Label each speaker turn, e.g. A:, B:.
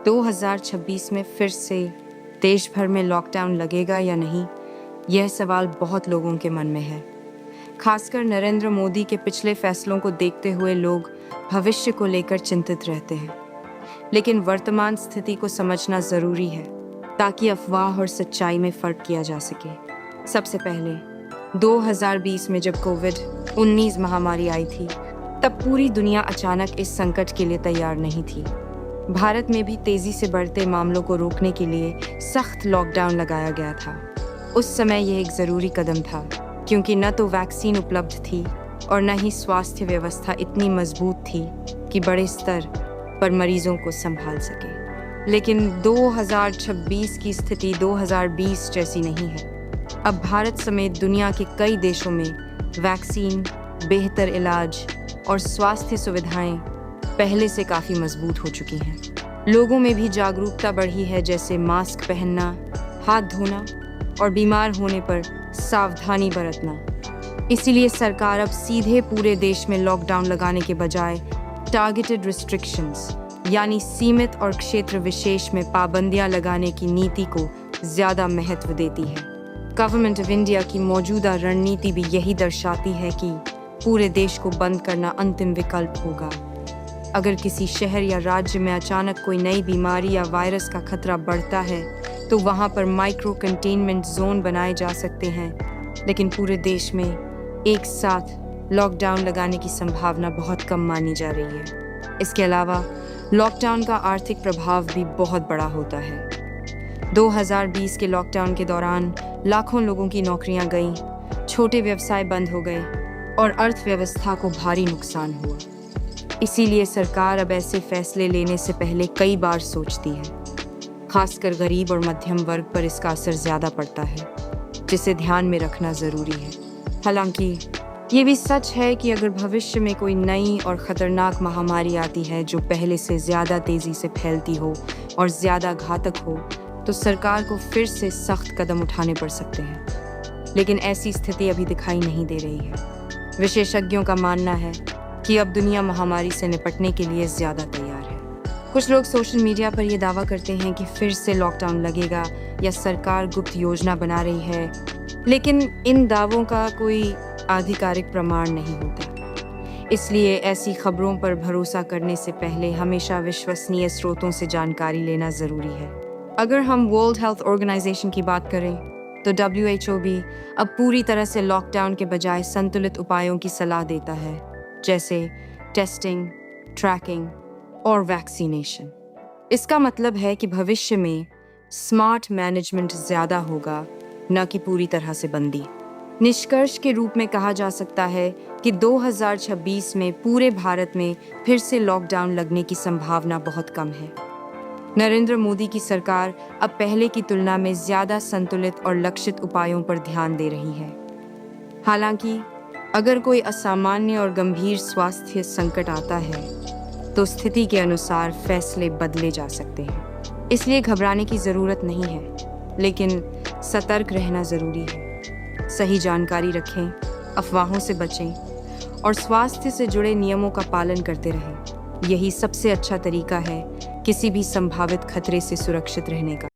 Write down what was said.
A: 2026 में फिर से देश भर में लॉकडाउन लगेगा या नहीं, यह सवाल बहुत लोगों के मन में है। खासकर नरेंद्र मोदी के पिछले फैसलों को देखते हुए लोग भविष्य को लेकर चिंतित रहते हैं। लेकिन वर्तमान स्थिति को समझना जरूरी है ताकि अफवाह और सच्चाई में फर्क किया जा सके। सबसे पहले 2020 में जब कोविड-19 महामारी आई थी, तब पूरी दुनिया अचानक इस संकट के लिए तैयार नहीं थी। भारत में भी तेजी से बढ़ते मामलों को रोकने के लिए सख्त लॉकडाउन लगाया गया था। उस समय यह एक जरूरी कदम था, क्योंकि न तो वैक्सीन उपलब्ध थी और न ही स्वास्थ्य व्यवस्था इतनी मजबूत थी कि बड़े स्तर पर मरीजों को संभाल सके। लेकिन 2026 की स्थिति 2020 जैसी नहीं है। अब भारत समेत दुनिया के कई देशों में वैक्सीन, बेहतर इलाज और स्वास्थ्य सुविधाएं पहले से काफी मजबूत हो चुकी हैं। लोगों में भी जागरूकता बढ़ी है, जैसे मास्क पहनना, हाथ धोना और बीमार होने पर सावधानी बरतना। इसीलिए सरकार अब सीधे पूरे देश में लॉकडाउन लगाने के बजाय टारगेटेड रिस्ट्रिक्शंस यानी सीमित और क्षेत्र विशेष में पाबंदियां लगाने की नीति को ज्यादा महत्व देती है। गवर्नमेंट ऑफ इंडिया की मौजूदा रणनीति भी यही दर्शाती है कि पूरे देश को बंद करना अंतिम विकल्प होगा। अगर किसी शहर या राज्य में अचानक कोई नई बीमारी या वायरस का खतरा बढ़ता है, तो वहां पर माइक्रो कंटेनमेंट जोन बनाए जा सकते हैं। लेकिन पूरे देश में एक साथ लॉकडाउन लगाने की संभावना बहुत कम मानी जा रही है। इसके अलावा लॉकडाउन का आर्थिक प्रभाव भी बहुत बड़ा होता है। 2020 के लॉकडाउन के दौरान लाखों लोगों की नौकरियां गईं, छोटे व्यवसाय बंद हो गए और अर्थव्यवस्था को भारी नुकसान हुआ। इसीलिए सरकार अब ऐसे फैसले लेने से पहले कई बार सोचती है। खासकर गरीब और मध्यम वर्ग पर इसका असर ज्यादा पड़ता है, जिसे ध्यान में रखना जरूरी है। हालांकि ये भी सच है कि अगर भविष्य में कोई नई और खतरनाक महामारी आती है जो पहले से ज्यादा तेजी से फैलती हो और ज्यादा घातक हो, तो सरकार को फिर से सख्त कदम उठाने पड़ सकते हैं। लेकिन ऐसी स्थिति अभी दिखाई नहीं दे रही है। विशेषज्ञों का मानना है कि अब दुनिया महामारी से निपटने के लिए ज्यादा तैयार है। कुछ लोग सोशल मीडिया पर यह दावा करते हैं कि फिर से लॉकडाउन लगेगा या सरकार गुप्त योजना बना रही है, लेकिन इन दावों का कोई आधिकारिक प्रमाण नहीं होता। इसलिए ऐसी खबरों पर भरोसा करने से पहले हमेशा विश्वसनीय स्रोतों से जानकारी लेना जरूरी है। अगर हम वर्ल्ड हेल्थ ऑर्गेनाइजेशन की बात करें, तो WHO भी अब पूरी तरह से लॉकडाउन के बजाय संतुलित उपायों की सलाह देता है, जैसे टेस्टिंग, ट्रैकिंग और वैक्सीनेशन। इसका मतलब है कि भविष्य में स्मार्ट मैनेजमेंट ज्यादा होगा, न कि पूरी तरह से बंदी। निष्कर्ष के रूप में कहा जा सकता है कि 2026 में पूरे भारत में फिर से लॉकडाउन लगने की संभावना बहुत कम है। नरेंद्र मोदी की सरकार अब पहले की तुलना में ज्यादा संतुलित और लक्षित उपायों पर ध्यान दे रही है। हालांकि अगर कोई असामान्य और गंभीर स्वास्थ्य संकट आता है, तो स्थिति के अनुसार फैसले बदले जा सकते हैं। इसलिए घबराने की जरूरत नहीं है, लेकिन सतर्क रहना जरूरी है। सही जानकारी रखें, अफवाहों से बचें और स्वास्थ्य से जुड़े नियमों का पालन करते रहें। यही सबसे अच्छा तरीका है किसी भी संभावित खतरे से सुरक्षित रहने का।